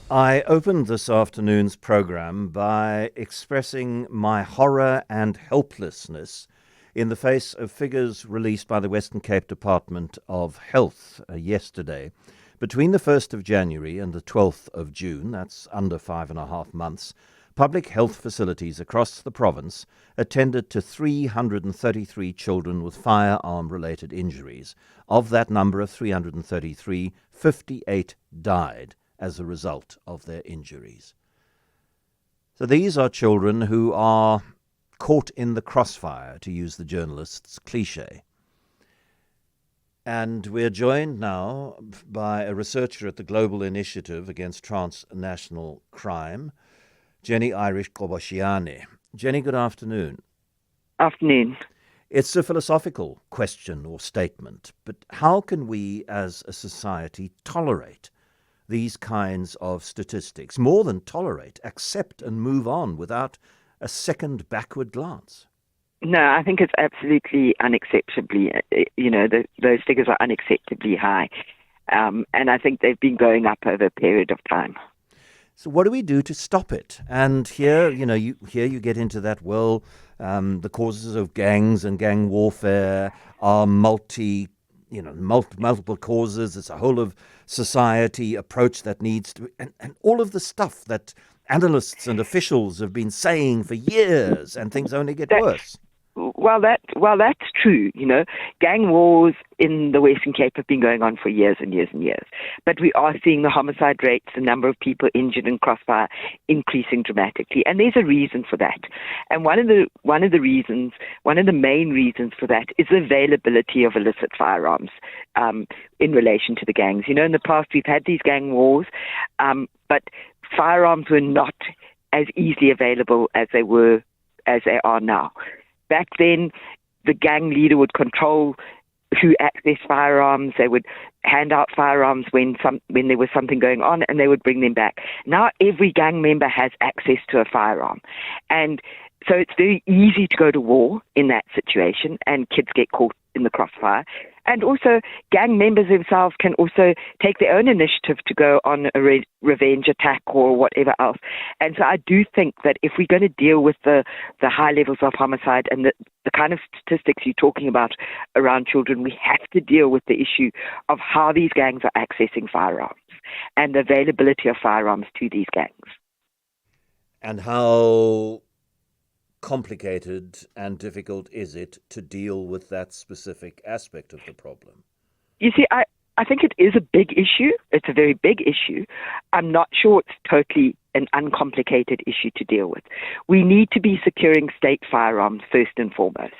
I opened this afternoon's program by expressing my horror and helplessness in the face of figures released by the Western Cape Department of Health yesterday. Between the 1st of January and the 12th of June, that's under 5.5 months, public health facilities across the province attended to 333 children with firearm-related injuries. Of that number of 333, 58 died as a result of their injuries. So these are children who are caught in the crossfire, to use the journalist's cliche. And we're joined now by a researcher at the Global Initiative Against Transnational Crime, Jenni Qhobosheane. Jenni, good afternoon. Afternoon. It's a philosophical question or statement, but how can we as a society tolerate these kinds of statistics? More than tolerate, accept and move on without a second backward glance? No, I think it's absolutely unacceptably, those figures are unacceptably high. And I think they've been going up over a period of time. So what do we do to stop it? And here, you get into that, the causes of gangs and gang warfare are multiple causes. It's a whole of society approach that needs to, and all of the stuff that analysts and officials have been saying for years, and things only get worse. Well, that's true. Gang wars in the Western Cape have been going on for years and years and years. But we are seeing the homicide rates, the number of people injured in crossfire, increasing dramatically, and there's a reason for that. And one of the main reasons for that is the availability of illicit firearms in relation to the gangs. In the past we've had these gang wars, but firearms were not as easily available as they are now. Back then, the gang leader would control who accessed firearms. They would hand out firearms when there was something going on, and they would bring them back. Now every gang member has access to a firearm. And so it's very easy to go to war in that situation, and kids get caught in the crossfire. And also, gang members themselves can also take their own initiative to go on a revenge attack or whatever else. And so I do think that if we're going to deal with the high levels of homicide and the kind of statistics you're talking about around children, we have to deal with the issue of how these gangs are accessing firearms and the availability of firearms to these gangs. And how complicated and difficult is it to deal with that specific aspect of the problem? You see, I think it is a big issue. It's a very big issue. I'm not sure it's totally an uncomplicated issue to deal with. We need to be securing state firearms first and foremost.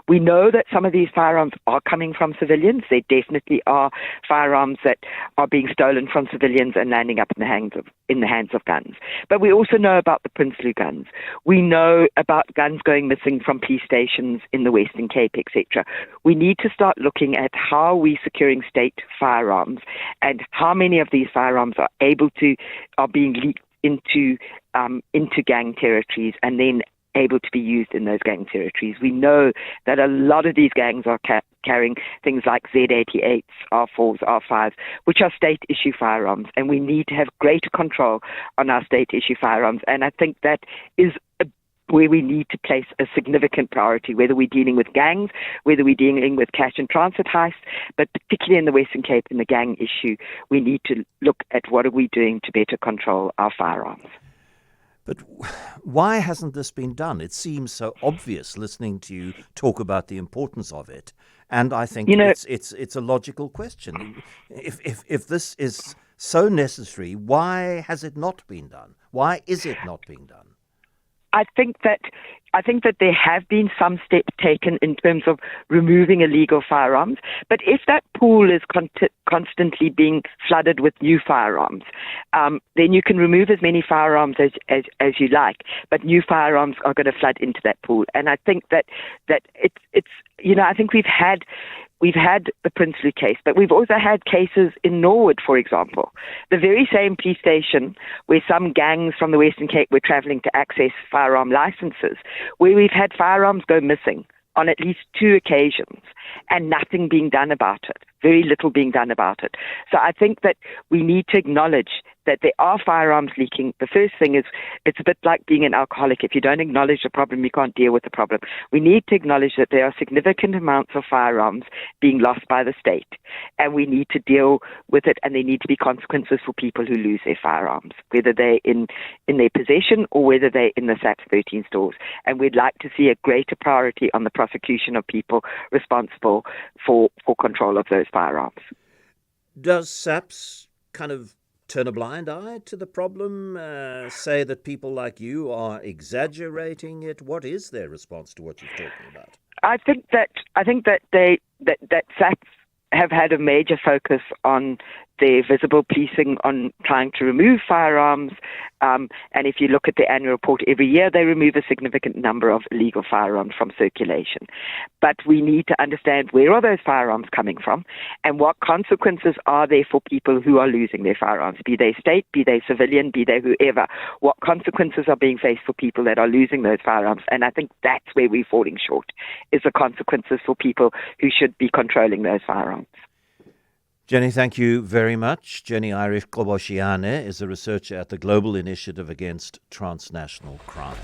We know that some of these firearms are coming from civilians. There definitely are firearms that are being stolen from civilians and landing up in the hands of guns. But we also know about the Princely guns. We know about guns going missing from police stations in the Western Cape, etc. We need to start looking at how we're securing state firearms and how many of these firearms are being leaked into gang territories and then able to be used in those gang territories. We know that a lot of these gangs are carrying things like Z88s, R4s, R5s, which are state-issue firearms, and we need to have greater control on our state-issue firearms. And I think that is where we need to place a significant priority, whether we're dealing with gangs, whether we're dealing with cash and transit heists, but particularly in the Western Cape, in the gang issue, we need to look at what are we doing to better control our firearms. But why hasn't this been done? It seems so obvious listening to you talk about the importance of it. And I think it's a logical question. If this is so necessary, why has it not been done? Why is it not being done? I think that there have been some steps taken in terms of removing illegal firearms, but if that pool is constantly being flooded with new firearms, then you can remove as many firearms as you like, but new firearms are going to flood into that pool. And I think that it's I think we've had the Princely case, but we've also had cases in Norwood, for example. The very same police station where some gangs from the Western Cape were travelling to access firearm licences, where we've had firearms go missing on at least 2 occasions and nothing being done about it, very little being done about it. So I think that we need to acknowledge that there are firearms leaking, the first thing is it's a bit like being an alcoholic. If you don't acknowledge the problem, you can't deal with the problem. We need to acknowledge that there are significant amounts of firearms being lost by the state, and we need to deal with it, and there need to be consequences for people who lose their firearms, whether they're in their possession or whether they're in the SAPS 13 stores. And we'd like to see a greater priority on the prosecution of people responsible for control of those firearms. Does SAPS kind of turn a blind eye to the problem, say that people like you are exaggerating it? What is their response to what you're talking about? I think that SAPS have had a major focus on their visible policing, on trying to remove firearms. And if you look at the annual report, every year they remove a significant number of illegal firearms from circulation. But we need to understand where are those firearms coming from and what consequences are there for people who are losing their firearms, be they state, be they civilian, be they whoever. What consequences are being faced for people that are losing those firearms? And I think that's where we're falling short, is the consequences for people who should be controlling those firearms. Jenni, thank you very much. Jenni Qhobosheane is a researcher at the Global Initiative Against Transnational Crime.